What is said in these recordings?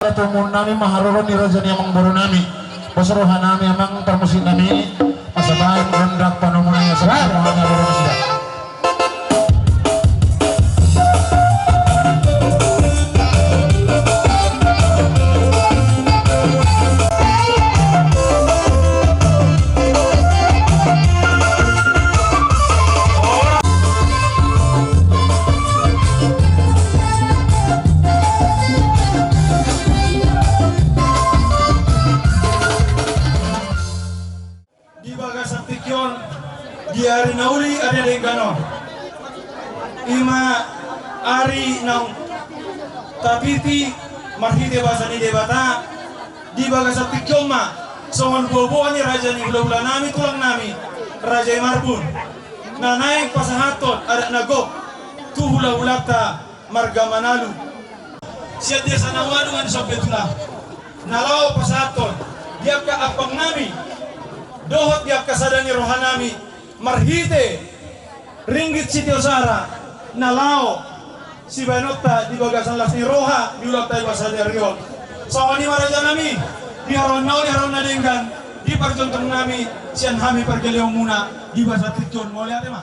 Tumun nami maharoron ni raja ni amang buru nami pasaruhan nami amang permusin nami masabahin gondrak panumunaya sa mga naroro sila. Di hari nauli ada dengkano ima ari nang tapiti marhide basani debata di bagasa pikyoma songon bobo ni raja ni hula-hula nami tulang nami raja marbun na naik pasahatot ada nagok tu hula-hula ta marga manalu siya dia sanawadu man sa betula nalaw pasahatot dia ka apang nami dohot dia kasadani rohanami marhite ringgit sitio sara nalao si banota di bagasan lasni roha di ulang tayo sa riol so ni maraja nami di haron nao di haron nadenggan di parjontong nami sian hami pergeleo muna di basa tikyon mo lihat ma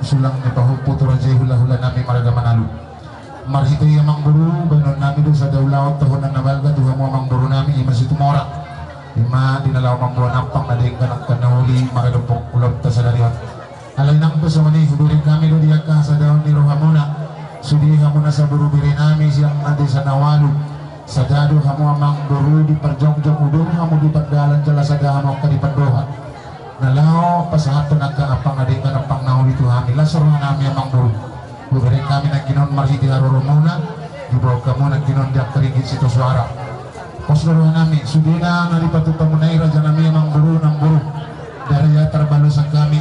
sulang ni pahupo tu raja hula-hula nami maraga manalu marhito yang mangburu banon nami do sa daulaw tahun na nabalga duha mo mangburu nami ima situ mora ima dinalaw mangburu nampang na dengka ng kanahuli maradumpok ulog ta sa dariwan alay nang pasamani hudurin kami do diya ka sa daon ni rohamuna sudi hamuna sa buru biri nami siyang adi sa nawalu sa dado hamu mangburu di perjong-jong udur hamu di pagdalan jala sa dahamok ka di pandoha nalao pasahato nagkaapang adik ka ng pangnaw dito kami lasor na namin ang buru bubere kami nagkinon marhiti haroro muna dibaw ka muna nagkinon diak karigit sito suara posloruhan namin sudina naripatuta mo na iraja namin ang buru ng buru dari ya terbalusan kami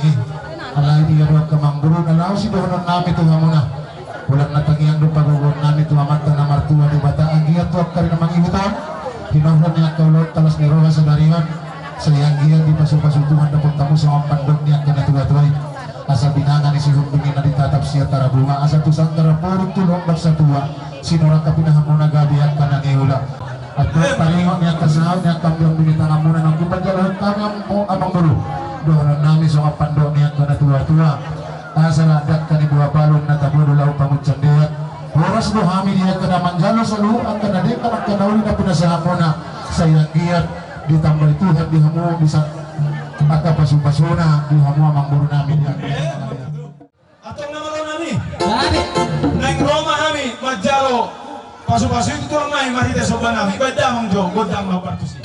alay di garuag ka mang buru nalao si dohonon namin tuha muna walang natagiyang lupagugon namin tuha mata na martua di bata ang giyatuak ka rin namang ibutan hinohron niya kaulot talas ni Roha sa dariwan sayang giyan di pasupasutuhan na punta mo sa mga pandog niya kanatuwa-tuway asa binangan isi humbingin na ditatap siya tarabunga asa tusantara purong tulong bagsatua sinura kapinahamuna gabihan ka ng iula at paringot niya kasahal niya kambyong binitang muna ng kupadyalan kami amang bulu doon namin sa kapando niya ka na tuwa-tuwa asa nadat ka ni buha balong na taburo lau pamutsandihat oras buhami niya ka na manjalo sa luang ka na di ka nagkanauli na pinasahapo na sa iyang giyat ditambal Tuhan di hamu bisa maka pasu-pasuna di hamu amang buru namin yan atong namalo nami naing Roma kami Majalo pasu-pasu itu tulang namin marita soba nami ibadah mang jo godang mapartusi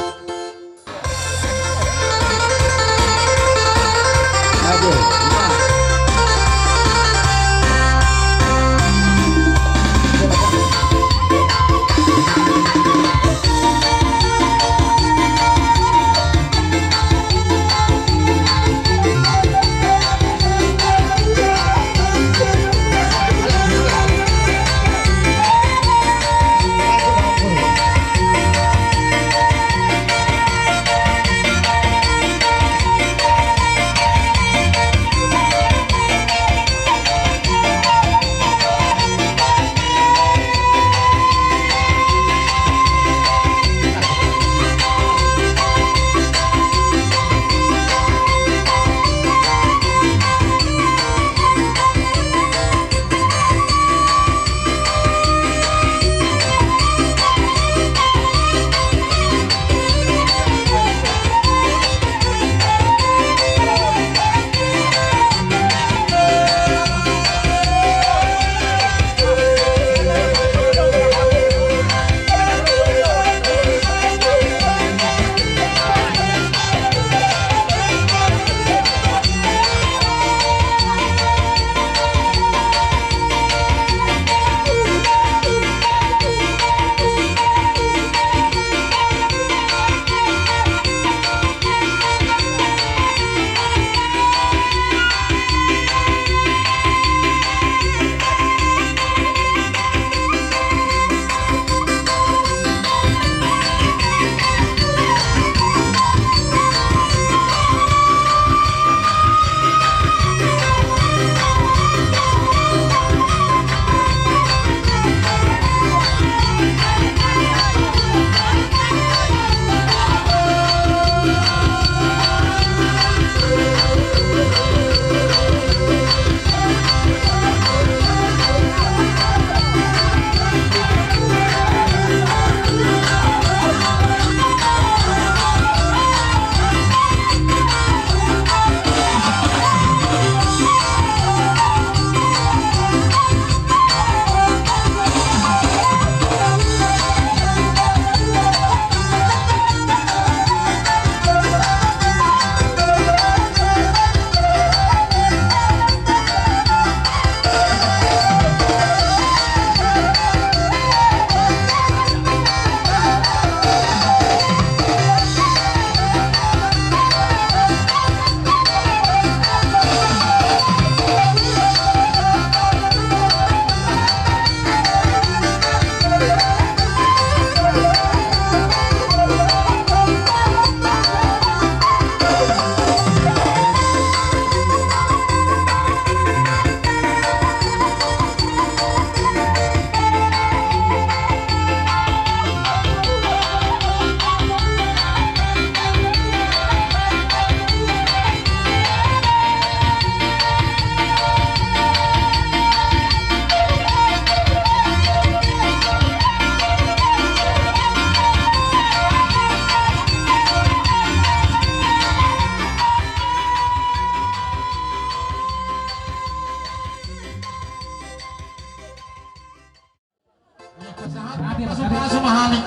Sumahani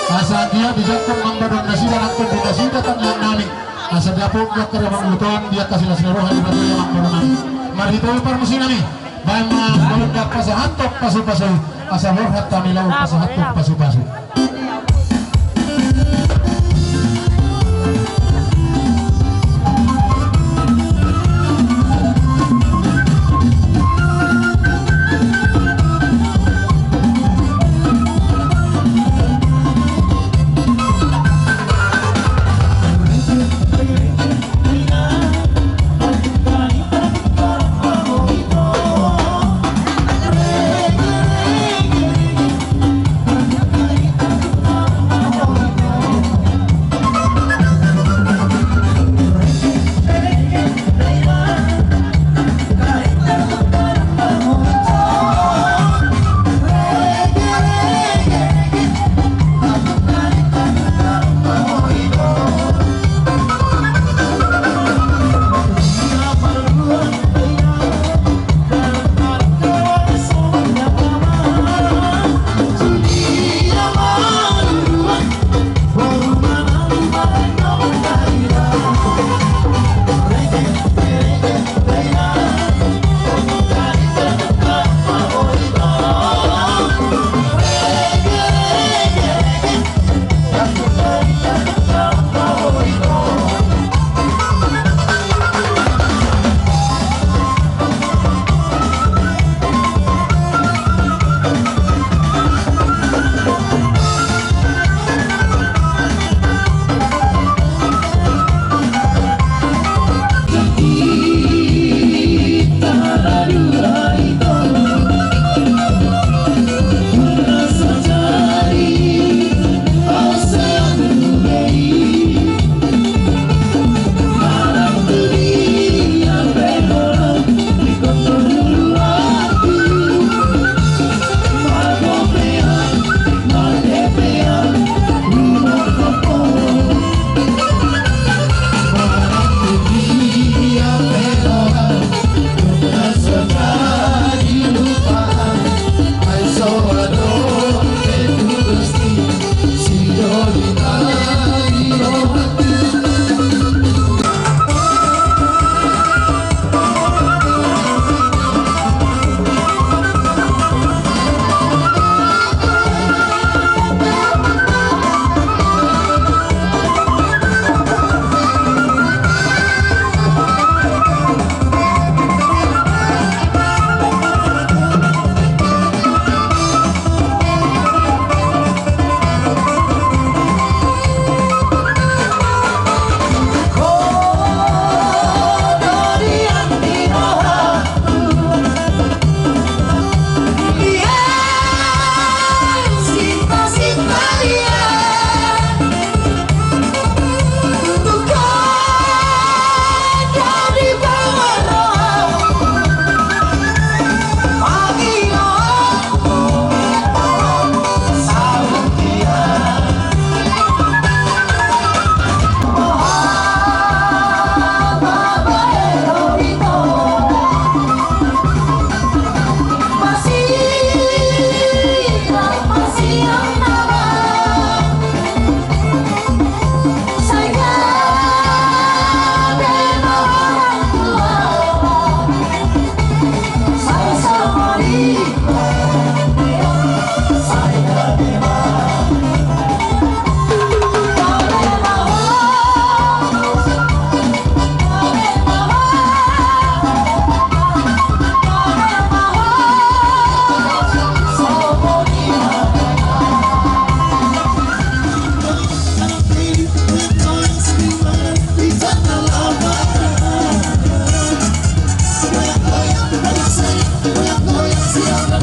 asa dia bisa mengambadon nasida nangkon di nasida tanyang nami asa dapur dia keremang luton dia kasih lasina roha di batu yang mangkon nami mari itu permusi nami baik mengambadon pasahatok pasu-pasu asa horhat tamilau pasahatok pasu-pasu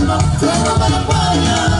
Terima kasih.